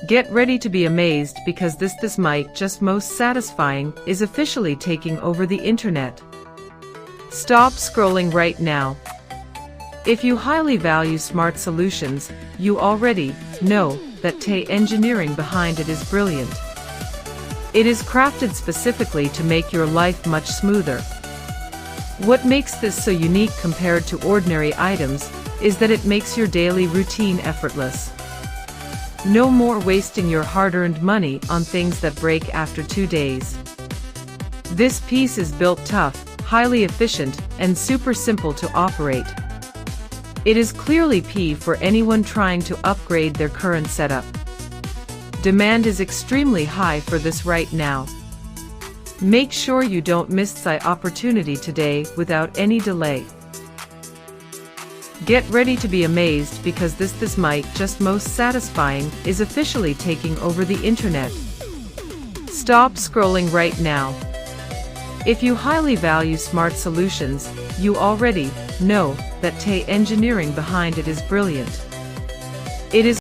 Get ready to be amazed because this mic just most satisfying is officially taking over the internet. Stop scrolling right now. If you highly value smart solutions, you already know that the engineering behind it is brilliant. It is crafted specifically to make your life much smoother. What makes this so unique compared to ordinary items is that it makes your daily routine effortless. No more wasting your hard-earned money on things that break after 2 days. This piece is built tough, highly efficient, and super simple to operate. It is clearly P for anyone trying to upgrade their current setup. Demand is extremely high for this right now. Make sure you don't miss the opportunity today without any delay. Get ready to be amazed because this mic just most satisfying is officially taking over the internet. Stop scrolling right now. If you highly value smart solutions, you already know that the engineering behind it is brilliant. It is